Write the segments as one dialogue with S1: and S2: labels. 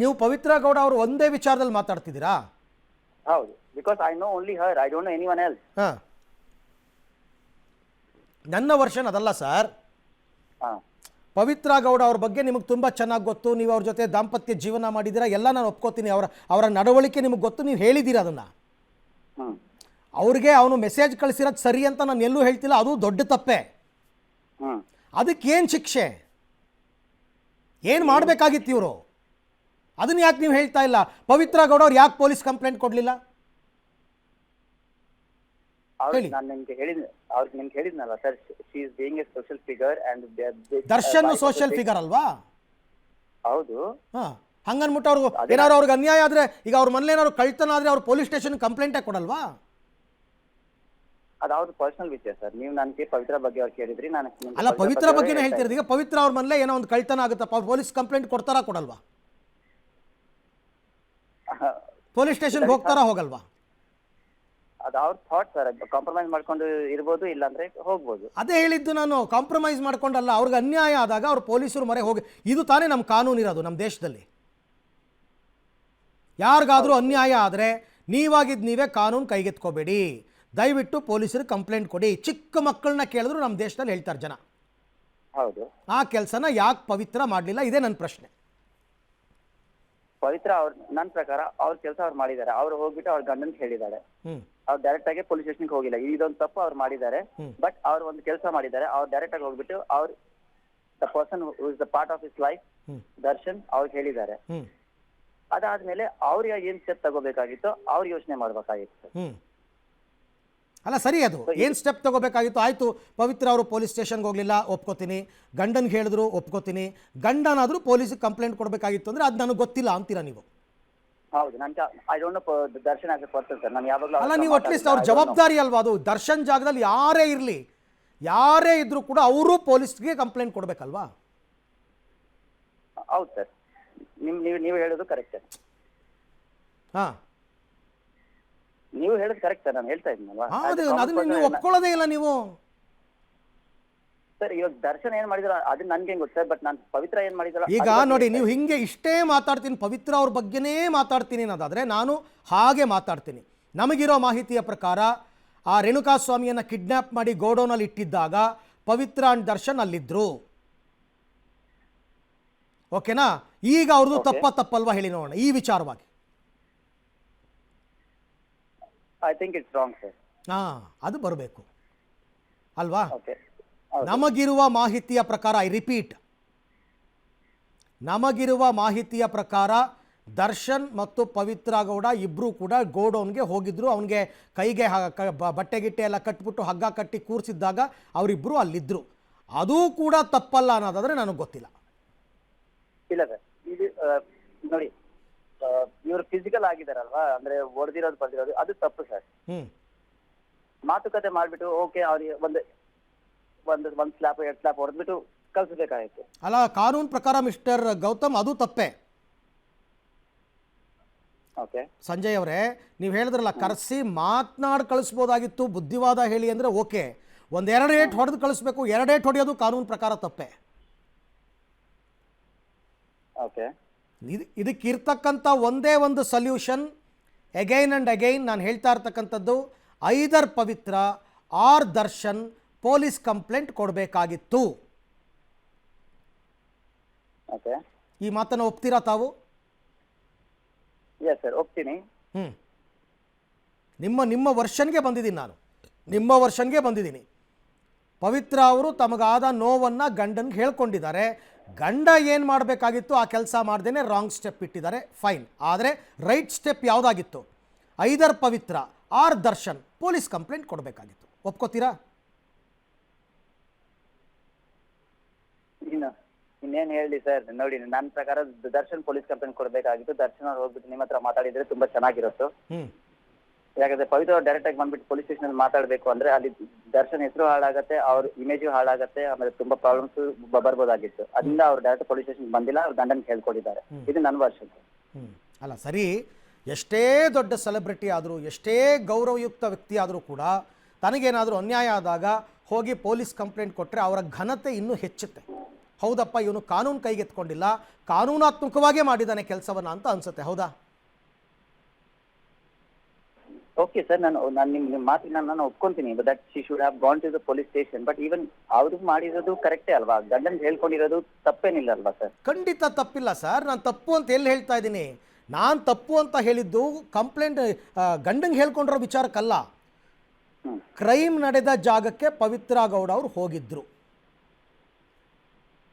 S1: ನೀವು ಪವಿತ್ರ ಗೌಡ ಅವರು ಒಂದೇ ವಿಚಾರದಲ್ಲಿ ಮಾತಾಡ್ತಿದ್ದೀರಾ?
S2: ಹೌದು, because I know only Har, I don't no anyone else.
S1: ಹಾಂ, ನನ್ನ ವರ್ಷನ್ ಅದಲ್ಲ ಸರ್.
S2: ಹಾಂ,
S1: ಪವಿತ್ರ ಗೌಡ ಅವ್ರ ಬಗ್ಗೆ ನಿಮಗೆ ತುಂಬ ಚೆನ್ನಾಗಿ ಗೊತ್ತು, ನೀವು ಅವ್ರ ಜೊತೆ ದಾಂಪತ್ಯ ಜೀವನ ಮಾಡಿದ್ದೀರಾ, ಎಲ್ಲ ನಾನು ಒಪ್ಕೋತೀನಿ. ಅವರ ನಡವಳಿಕೆ ನಿಮಗೆ ಗೊತ್ತು, ನೀವು ಹೇಳಿದ್ದೀರಾ ಅದನ್ನು.
S2: ಹ್ಮ್,
S1: ಅವ್ರಿಗೆ ಅವನು ಮೆಸೇಜ್ ಕಳಿಸಿರೋದು ಸರಿ ಅಂತ ನಾನು ಎಲ್ಲೂ ಹೇಳ್ತಿಲ್ಲ, ಅದು ದೊಡ್ಡ ತಪ್ಪೆ.
S2: ಹ್ಮ್.
S1: ಅದಕ್ಕೇನು ಶಿಕ್ಷೆ, ಏನು ಮಾಡಬೇಕಾಗಿತ್ತು ಇವರು? ಅದನ್ನು ಯಾಕೆ ನೀವು ಹೇಳ್ತಾ ಇಲ್ಲ? ಪವಿತ್ರ ಗೌಡ ಅವ್ರು ಯಾಕೆ ಪೊಲೀಸ್ ಕಂಪ್ಲೇಂಟ್ ಕೊಡಲಿಲ್ಲ ಹೇಳಿ?
S2: ನಾನು ನಿಮ್ಗೆ ಹೇಳಿದ್ನಲ್ಲ sir, she is being A social figure and
S1: Darshan social figure ಅಲ್ವಾ?
S2: ಹೌದು.
S1: ಹಾಂ, ಹಂಗನ್ಬಿಟ್ಟು ಅವ್ರಿಗೆ ಏನಾದ್ರು ಅವ್ರಿಗೆ ಅನ್ಯಾಯ ಆದರೆ, ಈಗ ಅವ್ರ ಮನೇಲಿ ಏನಾದ್ರು ಕಳ್ತನ ಆದರೆ ಅವ್ರು ಪೊಲೀಸ್ ಸ್ಟೇಷನ್ ಕಂಪ್ಲೇಂಟೇ ಕೊಡಲ್ವಾ?
S2: ಅದಾವ್ದು ಪರ್ಸನಲ್ ವಿಷಯ ಸರ್. ನೀವು ನನಗೆ ಪವಿತ್ರ ಬಗ್ಗೆ ಅವ್ರು ಕೇಳಿದ್ರಿ, ನಾನು
S1: ಅಲ್ಲ, ಪವಿತ್ರ ಬಗ್ಗೆನೇ ಹೇಳ್ತಿರೋದು. ಈಗ ಪವಿತ್ರ ಅವ್ರ ಮನೇಲೆ ಏನೋ ಒಂದು ಕಳ್ತನ ಆಗುತ್ತಪ್ಪ, ಪೊಲೀಸ್ ಕಂಪ್ಲೇಂಟ್ ಕೊಡ್ತಾರಾ ಕೊಡಲ್ವಾ? ಪೊಲೀಸ್ ಸ್ಟೇಷನ್ಗೆ ಹೋಗ್ತಾರಾ ಹೋಗಲ್ವಾ?
S2: ಅದು ಅವ್ರ ಥಾಟ್ ಸರ್. ಕಾಂಪ್ರಮೈಸ್ ಮಾಡ್ಕೊಂಡು ಇರ್ಬೋದು, ಇಲ್ಲಾಂದ್ರೆ ಹೋಗ್ಬೋದು.
S1: ಅದೇ ಹೇಳಿದ್ದು ನಾನು, ಕಾಂಪ್ರಮೈಸ್ ಮಾಡ್ಕೊಂಡಲ್ಲ. ಅವ್ರಿಗೆ ಅನ್ಯಾಯ ಆದಾಗ ಅವ್ರು ಪೊಲೀಸರು ಮೊರೆ ಹೋಗಿ, ಇದು ತಾನೇ ನಮ್ಮ ಕಾನೂನು ಇರೋದು ನಮ್ಮ ದೇಶದಲ್ಲಿ. ಯಾರಿಗಾದರೂ ಅನ್ಯಾಯ ಆದರೆ ನೀವಾಗಿದ್ದು ನೀವೇ ಕಾನೂನು ಕೈಗೆತ್ಕೋಬೇಡಿ, ದಯವಿಟ್ಟು ಪೊಲೀಸರಿಗೆ ಕಂಪ್ಲೇಂಟ್ ಕೊಡಿ. ಚಿಕ್ಕ ಮಕ್ಕಳನ್ನ ಕೇಳಿದ್ರು ನಮ್ಮ ದೇಶದಲ್ಲಿ ಹೇಳ್ತಾರೆ ಜನ.
S2: ಹೌದು.
S1: ಆ ಕೆಲಸನ ಯಾಕೆ ಪವಿತ್ರ ಮಾಡಲಿಲ್ಲ, ಇದೇ ನನ್ನ ಪ್ರಶ್ನೆ.
S2: ಪವಿತ್ರ ನನ್ನ ಪ್ರಕಾರ ಅವ್ರ ಕೆಲಸ ಅವ್ರು ಮಾಡಿದ್ದಾರೆ. ಅವ್ರು ಹೋಗ್ಬಿಟ್ಟು ಅವ್ರ ಗಂಡನ್ ಹೇಳಿದ್ದಾರೆ. ಅವ್ರು ಡೈರೆಕ್ಟ್ ಆಗಿ ಪೊಲೀಸ್ ಸ್ಟೇಷನ್ಗೆ ಹೋಗಿಲ್ಲ. ಇದೊಂದು ತಪ್ಪು ಅವ್ರು ಮಾಡಿದ್ದಾರೆ. ಬಟ್ ಅವ್ರು ಒಂದು ಕೆಲಸ ಮಾಡಿದ್ದಾರೆ. ಅವ್ರು ಡೈರೆಕ್ಟ್ ಆಗಿ ಹೋಗ್ಬಿಟ್ಟು ಅವ್ರು the person who is the part of his life, Darshan, ಅವ್ರಿಗೆ ಹೇಳಿದ್ದಾರೆ. ಅದಾದ್ಮೇಲೆ ಅವ್ರಿಗೆ ಏನ್ ಸ್ಟೆಪ್ ತಗೋಬೇಕಾಗಿತ್ತು ಅವ್ರು ಯೋಚನೆ ಮಾಡ್ಬೇಕಾಗಿತ್ತು.
S1: ಅಲ್ಲ ಸರಿ, ಅದು ಏನು ಸ್ಟೆಪ್ ತಗೋಬೇಕಾಗಿತ್ತು? ಆಯಿತು, ಪವಿತ್ರ ಅವರು ಪೊಲೀಸ್ ಸ್ಟೇಷನ್ಗೆ ಹೋಗಲಿಲ್ಲ, ಒಪ್ಕೋತೀನಿ. ಗಂಡನ್ಗೆ ಹೇಳಿದ್ರು, ಒಪ್ಕೋತೀನಿ. ಗಂಡನಾದರೂ ಪೊಲೀಸಿಗೆ ಕಂಪ್ಲೇಂಟ್ ಕೊಡಬೇಕಾಗಿತ್ತು ಅಂದರೆ ಅದು ನನಗೆ ಗೊತ್ತಿಲ್ಲ ಅಂತೀರಾ ನೀವು?
S2: ಹೌದು, ನನ್ಗೆ I don't no Darshan as a person sir. ನಾನು ಯಾವಾಗಲೂ
S1: ಅಲ್ಲ, ನೀವು ಅಟ್ಲೀಸ್ಟ್ ಅವ್ರ ಜವಾಬ್ದಾರಿ ಅಲ್ವಾ ಅದು? ದರ್ಶನ್ ಜಾಗದಲ್ಲಿ ಯಾರೇ ಇರಲಿ, ಯಾರೇ ಇದ್ರೂ ಕೂಡ ಅವರು ಪೊಲೀಸ್ಗೆ ಕಂಪ್ಲೇಂಟ್ ಕೊಡಬೇಕಲ್ವಾ?
S2: ಹೌದು ಸರ್, ನೀವು ಹೇಳೋದು ಕರೆಕ್ಟ್.
S1: ಹಾಂ,
S2: ನೀವು ಹೇಳೋದು ಕರೆಕ್ಟ್ ಸರ್. ನಾನು ಹೇಳ್ತಾ ಇದ್ದೀನಲ್ವಾ,
S1: ಅದನ್ನ ನೀವು ಒಪ್ಕೊಳ್ಳೋದೇ ಇಲ್ಲ ನೀವು.
S2: ಸರ್ ಇವಾಗ ದರ್ಶನ್ ಏನ್ ಮಾಡಿದ್ರ ಅದನ್ನ ನನ್ಗೆ ಗೊತ್ತು ಸರ್. ಬಟ್ ನಾನು ಪವಿತ್ರ ಏನ್ ಮಾಡಿದ್ರ
S1: ಈಗ ನೋಡಿ, ನೀವು ಹಿಂಗೆ ಇಷ್ಟೇ ಮಾತಾಡ್ತೀನಿ, ಪವಿತ್ರ ಅವ್ರ ಬಗ್ಗೆನೇ ಮಾತಾಡ್ತೀನಿ ಅನ್ನೋದಾದರೆ ನಾನು ಹಾಗೆ ಮಾತಾಡ್ತೀನಿ. ನಮಗಿರೋ ಮಾಹಿತಿಯ ಪ್ರಕಾರ ಆ ರೇಣುಕಾಸ್ವಾಮಿಯನ್ನು ಕಿಡ್ನ್ಯಾಪ್ ಮಾಡಿ ಗೋಡೌನಲ್ಲಿ ಇಟ್ಟಿದ್ದಾಗ ಪವಿತ್ರ ಅಂಡ್ ದರ್ಶನ್ ಅಲ್ಲಿದ್ದರು. ಓಕೆನಾ? ಈಗ ಅವ್ರದ್ದು ತಪ್ಪಲ್ವಾ ಹೇಳಿ ನೋಡೋಣ ಈ ವಿಚಾರವಾಗಿ.
S2: I think it's wrong sir.
S1: ಹಾಂ, ಅದು ಬರಬೇಕು ಅಲ್ವಾ?
S2: ಓಕೆ.
S1: ನಮಗಿರುವ ಮಾಹಿತಿಯ ಪ್ರಕಾರ, ಐ ರಿಪೀಟ್, ನಮಗಿರುವ ಮಾಹಿತಿಯ ಪ್ರಕಾರ ದರ್ಶನ್ ಮತ್ತು ಪವಿತ್ರ ಗೌಡ ಇಬ್ಬರೂ ಕೂಡ ಗೋಡೌನ್ಗೆ ಹೋಗಿದ್ರು. ಅವನಿಗೆ ಕೈಗೆ ಬಟ್ಟೆ ಗಿಟ್ಟೆ ಎಲ್ಲ ಕಟ್ಬಿಟ್ಟು ಹಗ್ಗ ಕಟ್ಟಿ ಕೂರಿಸಿದ್ದಾಗ ಅವರಿಬ್ಬರು ಅಲ್ಲಿದ್ದರು. ಅದೂ ಕೂಡ ತಪ್ಪಲ್ಲ ಅನ್ನೋದಾದರೆ ನನಗೆ ಗೊತ್ತಿಲ್ಲ.
S2: ಇಲ್ಲ ಸರ್, ಇದು ನೋಡಿ, ಇವರು ಫಿಸಿಕಲ್ ಆಗಿದಾರಲ್ವಾ, ಅಂದ್ರೆ ಹೊಡೆದಿರೋದು ಬರ್ದಿರೋದು ಅದು ತಪ್ಪು ಸರ್. ಮಾತುಕತೆ ಮಾಡ್ಬಿಟ್ಟು ಓಕೆ ಅವ್ರಿಗೆ ಒಂದ್ ಸ್ಲಾಪ್ 2 ಸ್ಲಾಪ್ ಹೊಡೆದ್ಬಿಟ್ಟು ಕಳ್ಸಬೇಕಾಗಿತ್ತು.
S1: ಅಲ್ಲ, ಕಾನೂನು ಪ್ರಕಾರ ಮಿಸ್ಟರ್ ಗೌತಮ್ ಅದು ತಪ್ಪೇ.
S2: ಓಕೆ
S1: ಸಂಜಯ್ ಅವರೇ, ನೀವು ಹೇಳಿದ್ರಲ್ಲ ಕರೆಸಿ ಮಾತನಾಡಿ ಕಳಿಸ್ಬೋದಾಗಿತ್ತು, ಬುದ್ಧಿವಾದ ಹೇಳಿ ಅಂದರೆ ಓಕೆ. 1-2 ಏಟ್ ಹೊಡೆದು ಕಳಿಸ್ಬೇಕು, 2 ಏಟ್ ಹೊಡೆಯೋದು ಕಾನೂನು ಪ್ರಕಾರ ತಪ್ಪೇ.
S2: ಓಕೆ,
S1: ಇದಕ್ಕಿರ್ತಕ್ಕಂಥ ಒಂದೇ ಒಂದು ಸೊಲ್ಯೂಷನ್, ಅಗೈನ್ ಆ್ಯಂಡ್ ಅಗೈನ್ ನಾನು ಹೇಳ್ತಾ ಇರ್ತಕ್ಕಂಥದ್ದು, either Pavithra or Darshan police complaint ಕೊಡಬೇಕಾಗಿತ್ತು.
S2: ಓಕೆ,
S1: ಈ ಮಾತನ್ನು ಒಪ್ತೀರಾ ತಾವು?
S2: ಎಸ್ ಸರ್, ಒಪ್ತೀನಿ.
S1: ನಿಮ್ಮ ವರ್ಷನ್ಗೆ ಬಂದಿದ್ದೀನಿ ನಾನು, ನಿಮ್ಮ ವರ್ಷನ್ಗೆ ಬಂದಿದ್ದೀನಿ. ಪವಿತ್ರ ಅವರು ತಮಗಾದ ನೋವನ್ನು ಗಂಡನ್ಗೆ ಹೇಳ್ಕೊಂಡಿದ್ದಾರೆ. ಗಂಡ ಏನು ಮಾಡಬೇಕಾಗಿತ್ತು ಆ ಕೆಲಸ ಮಾಡ್ದೇನೆ ರಾಂಗ್ ಸ್ಟೆಪ್ ಇಟ್ಟಿದ್ದಾರೆ, ಫೈನ್. ಆದರೆ right step ಯಾವುದಾಗಿತ್ತು? Either Pavithra or Darshan police complaint ಕೊಡಬೇಕಾಗಿತ್ತು. ಒಪ್ಕೋತೀರಾ?
S2: ಇನ್ನೇನು ಹೇಳಿ ಸರ್, ನೋಡಿ ನನ್ನ ಪ್ರಕಾರ ದರ್ಶನ್ ಪೊಲೀಸ್ ಕಂಪ್ಲೇಂಟ್ ಕೊಡಬೇಕಾಗಿತ್ತು. ದರ್ಶನ್ ಅವ್ರು ಹೋಗ್ಬಿಟ್ಟು ನಿಮ್ಮ ಹತ್ರ ಮಾತಾಡಿದ್ರೆ ತುಂಬಾ ಚೆನ್ನಾಗಿರುತ್ತೆ. ಯಾಕಂದ್ರೆ ಪವಿತ್ರ ಅವ್ರು ಡೈರೆಕ್ಟ್ ಆಗಿ ಬಂದ್ಬಿಟ್ಟು ಪೊಲೀಸ್ ಸ್ಟೇಷನ್ ಅಲ್ಲಿ ಮಾತಾಡ್ಬೇಕು ಅಂದ್ರೆ ಅಲ್ಲಿ ದರ್ಶನ್ ಹೆಸರು ಹಾಳಾಗತ್ತೆ, ಅವ್ರ ಇಮೇಜ್ ಹಾಳಾಗತ್ತೆ, ಆಮೇಲೆ ತುಂಬಾ ಪ್ರಾಬ್ಲಮ್ಸ್ ಬರ್ಬೋದಾಗಿತ್ತು. ಅದರಿಂದ ಅವ್ರು ಡೈರೆಕ್ಟ್ ಪೊಲೀಸ್ ಸ್ಟೇಷನ್ ಬಂದಿಲ್ಲ, ಅವ್ರ ಗಂಡನ್ ಹೇಳ್ಕೊಟ್ಟಿದ್ದಾರೆ. ಇದು ನನ್ನ ವರ್ಷ.
S1: ಅಲ್ಲ ಸರಿ, ಎಷ್ಟೇ ದೊಡ್ಡ ಸೆಲೆಬ್ರಿಟಿ ಆದರೂ, ಎಷ್ಟೇ ಗೌರವಯುಕ್ತ ವ್ಯಕ್ತಿ ಆದರೂ ಕೂಡ ತನಗೇನಾದರೂ ಅನ್ಯಾಯ ಆದಾಗ ಹೋಗಿ ಪೊಲೀಸ್ ಕಂಪ್ಲೇಂಟ್ ಕೊಟ್ಟರೆ ಅವರ ಘನತೆ ಇನ್ನೂ ಹೆಚ್ಚುತ್ತೆ. ಹೌದಪ್ಪ ಇವನು ಕಾನೂನು ಕೈಗೆತ್ಕೊಂಡಿಲ್ಲ, ಕಾನೂನಾತ್ಮಕವಾಗೇ ಮಾಡಿದ್ದಾನೆ ಕೆಲಸವನ್ನ ಅಂತ ಅನ್ಸುತ್ತೆ. ಹೌದಾ?
S2: ಓಕೆ ಸರ್, ನಾನು ನಿಮ್ಮ ಮಾತಿಗೆ ನಾನು ಒಪ್ಕೊಂತೀನಿ. That she should have gone to the police station. But even ಅವ್ರು ಮಾಡಿರೋದು ಕರೆಕ್ಟೇ ಅಲ್ವಾ? ಗಂಡನ್ ಹೇಳ್ಕೊಂಡಿರೋದು ತಪ್ಪೇನಿಲ್ಲ ಅಲ್ವಾ ಸರ್?
S1: ಖಂಡಿತ ತಪ್ಪಿಲ್ಲ ಸರ್. ನಾನು ತಪ್ಪು ಅಂತ ಎಲ್ಲಿ ಹೇಳ್ತಾ ಇದ್ದೀನಿ? ನಾನು ತಪ್ಪು ಅಂತ ಹೇಳಿದ್ದು ಕಂಪ್ಲೇಂಟ್ ಗಂಡಂಗೆ ಹೇಳ್ಕೊಂಡಿರೋ ವಿಚಾರಕ್ಕಲ್ಲ. ಕ್ರೈಮ್ ನಡೆದ ಜಾಗಕ್ಕೆ ಪವಿತ್ರ ಗೌಡ ಅವರು ಹೋಗಿದ್ರು.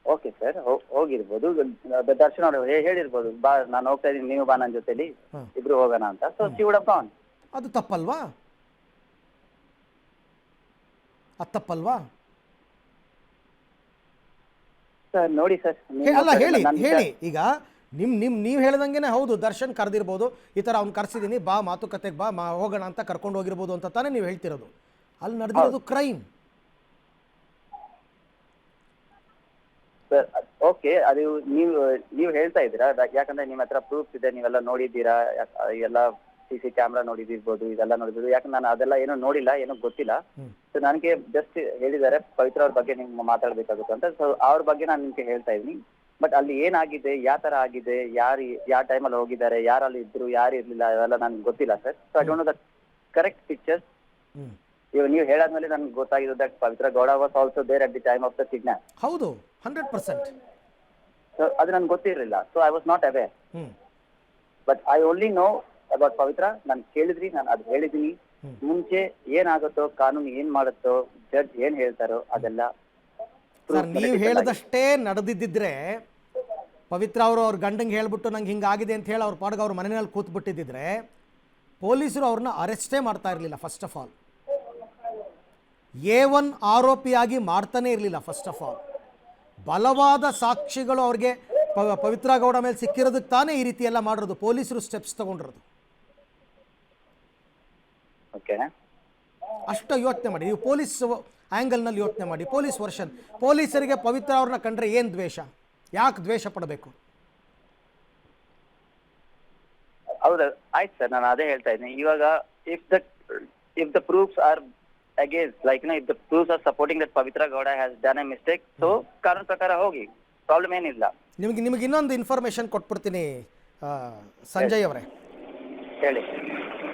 S2: Okay sir, ಹೋಗಿರ್ಬೋದು. ದರ್ಶನ್ ಅವರು ಹೇಳಿರ್ಬೋದು, ಬಾ ನಾನು ಹೋಗ್ತಾ ಇದೀನಿ, ನೀವು ಬಾ ನನ್ನ ಜೊತೆಲಿ, ಇಬ್ರು ಹೋಗೋಣ ಅಂತ. So she would have gone.
S1: ಅದು ತಪ್ಪಲ್ವಾ? ಅದು ತಪ್ಪಲ್ವಾ?
S2: ಸರ್ ನೋಡಿ ಸರ್,
S1: ಅಲ್ಲ ಹೇಳಿ ಹೇಳಿ. ಈಗ ನೀವು ಹೇಳ್ದಂಗೆನೆ ಹೌದು, ದರ್ಶನ್ ಕರೆದಿರ್ಬೋದು, ಈ ಥರ ಅವ್ನು ಕರೆಸಿದ್ದೀನಿ, ಬಾ ಮಾತುಕತೆಗೆ ಬಾ, ಹೋಗೋಣ ಅಂತ ಕರ್ಕೊಂಡು ಹೋಗಿರ್ಬೋದು ಅಂತ ತಾನೇ ನೀವು ಹೇಳ್ತಿರೋದು. ಅಲ್ಲಿ ನಡೆದಿರೋದು ಕ್ರೈಮ್.
S2: ಸರ್ ಓಕೆ, ಅದು ನೀವು ಹೇಳ್ತಾ ಇದ್ದೀರಾ, ಯಾಕಂದ್ರೆ ನಿಮ್ಮ ಹತ್ರ ಪ್ರೂಫ್ಸ್ ಇದೆ, ನೀವೆಲ್ಲ ನೋಡಿದ್ದೀರಾ, ಎಲ್ಲ CC ಕ್ಯಾಮ್ರಾ ನೋಡಿದಿರ್ಬೋದು, ಇದೆಲ್ಲ ನೋಡಿದ್ರು. ಯಾಕಂದ್ರೆ ನಾನು ಅದೆಲ್ಲ ಏನೋ ನೋಡಿಲ್ಲ, ಏನೋ ಗೊತ್ತಿಲ್ಲ. ಸೊ ನನಗೆ ಜಸ್ಟ್ ಹೇಳಿದ್ದಾರೆ ಪವಿತ್ರ ಅವ್ರ ಬಗ್ಗೆ ನಿಮ್ಗೆ ಮಾತಾಡ್ಬೇಕಾಗುತ್ತೆ ಅಂತ. ಸೊ ಅವ್ರ ಬಗ್ಗೆ ನಾನು ನಿಮ್ಗೆ ಹೇಳ್ತಾ ಇದ್ದೀನಿ. ಬಟ್ ಅಲ್ಲಿ ಏನಾಗಿದೆ, ಯಾವ ತರ ಆಗಿದೆ, ಯಾವ ಟೈಮಲ್ಲಿ ಹೋಗಿದ್ದಾರೆ, ಯಾರಲ್ಲಿ ಇದ್ರು, ಯಾರು ಇರ್ಲಿಲ್ಲ, ಅದೆಲ್ಲ ನನ್ಗೆ ಗೊತ್ತಿಲ್ಲ sir. So I don't know the correct pictures. ಇವಾಗ ನೀವು ಹೇಳಾದ್ಮೇಲೆ ನನ್ಗೆ ಗೊತ್ತಾಗಿದ್ದು that Pavithra Gowda was also there at the time of the kidnap.
S1: ಹೌದು, 100%.
S2: ಸೊ ಅದು ನನ್ಗೆ ಗೊತ್ತಿರಲಿಲ್ಲ. So I was not aware. But I only know about Pavithra. ನಾನು ಕೇಳಿದ್ರಿ, ನಾನು ಅದು ಹೇಳಿದೀನಿ. ಮುಂಚೆ ಏನಾಗುತ್ತೋ, ಕಾನೂನು ಏನ್ ಮಾಡುತ್ತೋ, ಜಡ್ಜ್ ಏನ್ ಹೇಳ್ತಾರೋ ಅದೆಲ್ಲ
S1: ಸರ್ ನೀವು ಹೇಳದಷ್ಟೇ ನಡೆದಿದ್ದಿದ್ರೆ, ಪವಿತ್ರ ಅವರು ಅವ್ರ ಗಂಡಂಗೆ ಹೇಳ್ಬಿಟ್ಟು ನಂಗೆ ಹಿಂಗಾಗಿದೆ ಅಂತ ಹೇಳಿ ಅವ್ರ ಪಾಡ್ಗೆ ಅವ್ರ ಮನೆಯಲ್ಲಿ ಕೂತ್ಬಿಟ್ಟಿದ್ದಿದ್ರೆ ಪೊಲೀಸರು ಅವ್ರನ್ನ ಅರೆಸ್ಟೇ ಮಾಡ್ತಾ ಇರಲಿಲ್ಲ. ಫಸ್ಟ್ ಆಫ್ ಆಲ್ A1 ಆರೋಪಿಯಾಗಿ ಮಾಡ್ತಾನೆ ಇರಲಿಲ್ಲ. ಫಸ್ಟ್ ಆಫ್ ಆಲ್ ಬಲವಾದ ಸಾಕ್ಷಿಗಳು ಅವ್ರಿಗೆ ಪವಿತ್ರ ಗೌಡ ಮೇಲೆ ಸಿಕ್ಕಿರೋದಕ್ಕೆ ತಾನೇ ಈ ರೀತಿ ಎಲ್ಲ ಮಾಡಿರೋದು, ಪೊಲೀಸರು ಸ್ಟೆಪ್ಸ್ ತಗೊಂಡಿರೋದು. ಅಷ್ಟು ಯೋಚನೆ ಮಾಡಿ ನೀವು, ಪೊಲೀಸ್ ಆ್ಯಂಗಲ್ನಲ್ಲಿ ಯೋಚನೆ ಮಾಡಿ. ಪೊಲೀಸ್ ವರ್ಷನ್, ಪೊಲೀಸರಿಗೆ ಪವಿತ್ರ ಅವ್ರನ್ನ ಕಂಡ್ರೆ ಏನು ದ್ವೇಷ? ಯಾಕೆ ದ್ವೇಷ ಪಡಬೇಕು?
S2: ಹೌದಾ, ಆಯ್ತು ಸರ್, ನಾನು ಅದೇ ಹೇಳ್ತಾ ಇದ್ದೀನಿ. ಇವಾಗ if the proofs are against, like if the proofs are supporting that Pavitra Gowda has done a mistake, so ಕಾನೂನು ಪ್ರಕಾರ ಹೋಗಿ, ಪ್ರಾಬ್ಲಮ್ ಏನಿಲ್ಲ. ನಿಮಗೆ ಇನ್ನೊಂದು ಇನ್ಫಾರ್ಮೇಶನ್ ಕೊಟ್ಬಿಡ್ತೀನಿ ಸಂಜಯ್ ಅವರೇ. ಹೇಳಿ.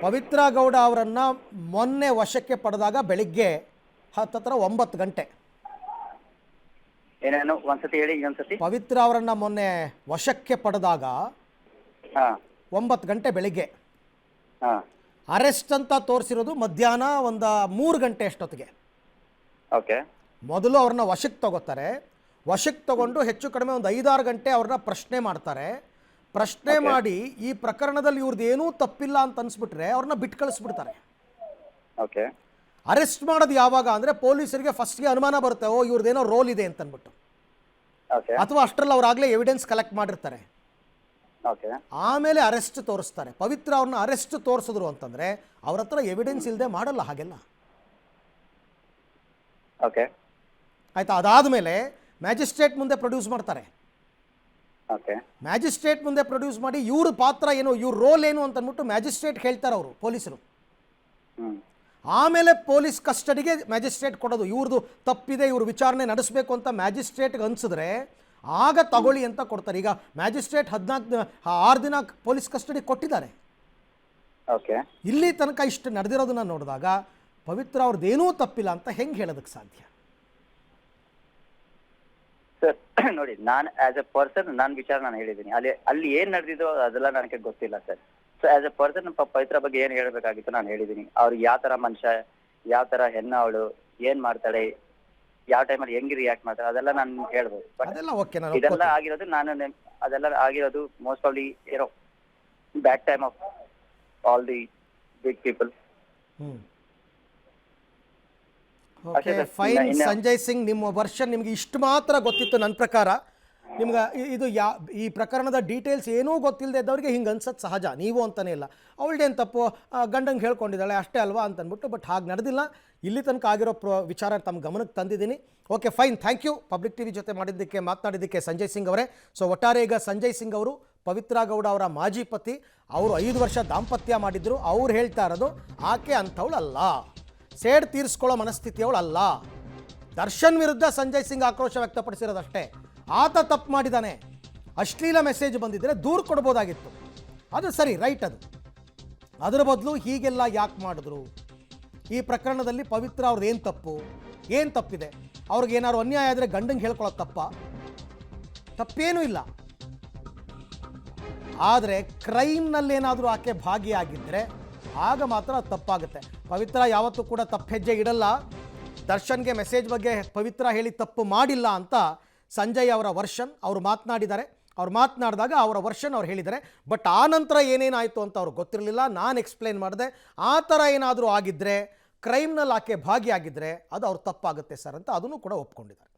S2: ಪವಿತ್ರ ಗೌಡ ಅವರನ್ನ ಮೊನ್ನೆ ವಶಕ್ಕೆ ಪಡೆದಾಗ ಬೆಳಿಗ್ಗೆ 9 ಗಂಟೆ. ಏನೇನು ಒಂದ್ಸತಿ ಹೇಳಿ, ಇನ್ನೊಂದ್ಸತಿ. ಪವಿತ್ರ ಅವರನ್ನ ಮೊನ್ನೆ ವಶಕ್ಕೆ ಪಡೆದಾಗ 9 ಗಂಟೆ ಬೆಳಿಗ್ಗೆ. ಅರೆಸ್ಟ್ ಅಂತ ತೋರಿಸಿರೋದು ಮಧ್ಯಾಹ್ನ 3 ಗಂಟೆ ಅಷ್ಟೊತ್ತಿಗೆ. ಓಕೆ. ಮೊದಲು ಅವ್ರನ್ನ ವಶಕ್ಕೆ ತಗೋತಾರೆ. ವಶಕ್ಕೆ ತಗೊಂಡು ಹೆಚ್ಚು ಕಡಿಮೆ 5-6 ಗಂಟೆ ಅವ್ರನ್ನ ಪ್ರಶ್ನೆ ಮಾಡ್ತಾರೆ. ಪ್ರಶ್ನೆ ಮಾಡಿ ಈ ಪ್ರಕರಣದಲ್ಲಿ ಇವ್ರದ್ದು ಏನೂ ತಪ್ಪಿಲ್ಲ ಅಂತ ಅನ್ಸ್ಬಿಟ್ರೆ ಅವ್ರನ್ನ ಬಿಟ್ಟು ಕಳಿಸ್ಬಿಡ್ತಾರೆ. ಓಕೆ. ಅರೆಸ್ಟ್ ಮಾಡೋದು ಯಾವಾಗ ಅಂದರೆ ಪೊಲೀಸರಿಗೆ ಫಸ್ಟ್ಗೆ ಅನುಮಾನ ಬರುತ್ತೆ, ಓ ಇವ್ರದ್ದೇನೋ ರೋಲ್ ಇದೆ ಅಂತ ಅಂದ್ಬಿಟ್ಟು. ಅಥವಾ ಅಷ್ಟರಲ್ಲಿ ಅವ್ರಾಗಲೇ ಎವಿಡೆನ್ಸ್ ಕಲೆಕ್ಟ್ ಮಾಡಿರ್ತಾರೆ. ಆಮೇಲೆ ಅರೆಸ್ಟ್ ತೋರಿಸ್ತಾರೆ. ಪವಿತ್ರ ಅವ್ರನ್ನ ಅರೆಸ್ಟ್ ತೋರಿಸಿದ್ರು ಅಂತಂದ್ರೆ ಅವ್ರ ಹತ್ರ ಎವಿಡೆನ್ಸ್ ಇಲ್ಲದೆ ಮಾಡಲ್ಲ ಹಾಗೆಲ್ಲ. ಓಕೆ ಆಯ್ತಾ? ಅದಾದಮೇಲೆ ಮ್ಯಾಜಿಸ್ಟ್ರೇಟ್ ಮುಂದೆ ಪ್ರೊಡ್ಯೂಸ್ ಮಾಡ್ತಾರೆ. ಓಕೆ. ಮ್ಯಾಜಿಸ್ಟ್ರೇಟ್ ಮುಂದೆ ಪ್ರೊಡ್ಯೂಸ್ ಮಾಡಿ ಇವ್ರ ಪಾತ್ರ ಏನು, ಇವ್ರ ರೋಲ್ ಏನು ಅಂತ ಅಂದ್ಬಿಟ್ಟು ಮ್ಯಾಜಿಸ್ಟ್ರೇಟ್ ಹೇಳ್ತಾರೆ ಅವರು, ಪೊಲೀಸರು. ಆಮೇಲೆ ಪೊಲೀಸ್ ಕಸ್ಟಡಿಗೆ ಮ್ಯಾಜಿಸ್ಟ್ರೇಟ್ ಕೊಡೋದು. ಇವ್ರದ್ದು ತಪ್ಪಿದೆ, ಇವ್ರು ವಿಚಾರಣೆ ನಡೆಸಬೇಕು ಅಂತ ಮ್ಯಾಜಿಸ್ಟ್ರೇಟ್ಗೆ ಅನ್ಸಿದ್ರೆ ಆಗ ತಗೊಳ್ಳಿ ಅಂತ ಕೊಡ್ತಾರೆ. ಈಗ ಮ್ಯಾಜಿಸ್ಟ್ರೇಟ್ 6 ದಿನ ಪೊಲೀಸ್ ಕಸ್ಟಡಿ ಕೊಟ್ಟಿದ್ದಾರೆ. ಓಕೆ. ಇಲ್ಲಿ ತನಕ ಇಷ್ಟು ನಡೆದಿರೋದನ್ನ ನೋಡಿದಾಗ ಪವಿತ್ರ ಅವ್ರದ್ದೇನೂ ತಪ್ಪಿಲ್ಲ ಅಂತ ಹೆಂಗೆ ಹೇಳೋದಕ್ಕೆ ಸಾಧ್ಯ? ಸರ್ ನೋಡಿ, ನಾನು ಆಸ್ ಎ ಪರ್ಸನ್ ನನ್ನ ವಿಚಾರ ನಾನು ಹೇಳಿದ್ದೀನಿ. ಅಲ್ಲಿ ಏನ್ ನಡೆದಿದ್ದೋ ಅದೆಲ್ಲ ನನಗೆ ಗೊತ್ತಿಲ್ಲ sir. So as a person Pavithra ಬಗ್ಗೆ ಏನ್ ಹೇಳ್ಬೇಕಾಗಿತ್ತು ನಾನು ಹೇಳಿದ್ದೀನಿ. ಅವ್ರು ಯಾವ ತರ ಮನುಷ್ಯ, ಯಾವ ತರ ಹೆಣ್ಣು, ಅವಳು ಏನ್ ಮಾಡ್ತಾಳೆ, ಯಾವ ಟೈಮಲ್ಲಿ ಹೆಂಗೆ ರಿಯಾಕ್ಟ್ ಮಾಡ್ತಾರೆ, ಅದೆಲ್ಲ ನಾನು ಹೇಳ್ಬೋದು. ಬಟ್ ಇದೆಲ್ಲ ಆಗಿರೋದು ಅದೆಲ್ಲ ಆಗಿರೋದು most probably bad time of all the big people. Fine Sanjay Singh, ನಿಮ್ಮ ವರ್ಷನ್ ನಿಮ್ಗೆ ಇಷ್ಟು ಮಾತ್ರ ಗೊತ್ತಿತ್ತು. ನನ್ನ ಪ್ರಕಾರ ನಿಮ್ಗೆ ಇದು ಈ ಪ್ರಕರಣದ ಡೀಟೇಲ್ಸ್ ಏನೂ ಗೊತ್ತಿಲ್ಲದೆ ಇದ್ದವ್ರಿಗೆ ಹಿಂಗೆ ಅನ್ಸೋದು ಸಹಜ. ನೀವು ಅಂತಲೇ ಇಲ್ಲ, ಅವಳೇನು ತಪ್ಪು, ಗಂಡಂಗೆ ಹೇಳ್ಕೊಂಡಿದ್ದಾಳೆ ಅಷ್ಟೇ ಅಲ್ವಾ ಅಂತಂದ್ಬಿಟ್ಟು. ಬಟ್ ಹಾಗೆ ನಡೆದಿಲ್ಲ. ಇಲ್ಲಿ ತನಕ ಆಗಿರೋ ವಿಚಾರ ತಮ್ಮ ಗಮನಕ್ಕೆ ತಂದಿದ್ದೀನಿ. Okay fine, thank you Public TV ಜೊತೆ ಮಾತನಾಡಿದ್ದಕ್ಕೆ ಸಂಜಯ್ ಸಿಂಗ್ ಅವರೇ. ಸೊ ಒಟ್ಟಾರೆ ಈಗ ಸಂಜಯ್ ಸಿಂಗ್ ಅವರು ಪವಿತ್ರ ಗೌಡ ಅವರ ಮಾಜಿ ಪತಿ, ಅವರು 5 ವರ್ಷ ದಾಂಪತ್ಯ ಮಾಡಿದ್ರು. ಅವ್ರು ಹೇಳ್ತಾ ಇರೋದು ಆಕೆ ಅಂಥವಳಲ್ಲ, ಸೇಡ್ ತೀರಿಸ್ಕೊಳ್ಳೋ ಮನಸ್ಥಿತಿಯವಳಲ್ಲ. ದರ್ಶನ್ ವಿರುದ್ಧ ಸಂಜಯ್ ಸಿಂಗ್ ಆಕ್ರೋಶ ವ್ಯಕ್ತಪಡಿಸಿರೋದಷ್ಟೇ.
S1: ಆತ ತಪ್ಪು ಮಾಡಿದ್ದಾನೆ, ಅಶ್ಲೀಲ ಮೆಸೇಜ್ ಬಂದಿದ್ದರೆ ದೂರು ಕೊಡ್ಬೋದಾಗಿತ್ತು. ಅದು ಸರಿ, ರೈಟ್. ಅದರ ಬದಲು ಹೀಗೆಲ್ಲ ಯಾಕೆ ಮಾಡಿದ್ರು? ಈ ಪ್ರಕರಣದಲ್ಲಿ ಪವಿತ್ರ ಅವ್ರದ್ದು ಏನು ತಪ್ಪಿದೆ? ಅವ್ರಿಗೇನಾದ್ರು ಅನ್ಯಾಯ ಆದರೆ ಗಂಡಂಗೆ ಹೇಳ್ಕೊಳ್ಳೋದು ತಪ್ಪೇನೂ ಇಲ್ಲ. ಆದರೆ ಕ್ರೈಮ್ನಲ್ಲೇನಾದರೂ ಆಕೆ ಭಾಗಿಯಾಗಿದ್ದರೆ ಆಗ ಮಾತ್ರ ಅದು ತಪ್ಪಾಗುತ್ತೆ. ಪವಿತ್ರ ಯಾವತ್ತೂ ಕೂಡ ತಪ್ಪು ಹೆಜ್ಜೆ ಇಡಲ್ಲ. ದರ್ಶನ್ಗೆ ಮೆಸೇಜ್ ಬಗ್ಗೆ ಪವಿತ್ರ ಹೇಳಿ ತಪ್ಪು ಮಾಡಿಲ್ಲ ಅಂತ ಸಂಜಯ್ ಅವರ ವರ್ಷನ್ ಅವರು ಮಾತನಾಡಿದ್ದಾರೆ. ಅವ್ರು ಮಾತನಾಡಿದಾಗ ಅವರ ವರ್ಷನ್ ಅವ್ರು ಹೇಳಿದ್ದಾರೆ. ಬಟ್ ಆ ನಂತರ ಏನೇನಾಯಿತು ಅಂತ ಅವ್ರಿಗೆ ಗೊತ್ತಿರಲಿಲ್ಲ, ನಾನು ಎಕ್ಸ್ಪ್ಲೇನ್ ಮಾಡಿದೆ. ಆ ಥರ ಏನಾದರೂ ಆಗಿದ್ದರೆ, ಕ್ರೈಮ್ನಲ್ಲಿ ಆಕೆ ಭಾಗಿಯಾಗಿದ್ದರೆ ಅದು ಅವ್ರು ತಪ್ಪಾಗುತ್ತೆ ಸರ್ ಅಂತ ಅದನ್ನು ಕೂಡ ಒಪ್ಕೊಂಡಿದ್ದಾರೆ.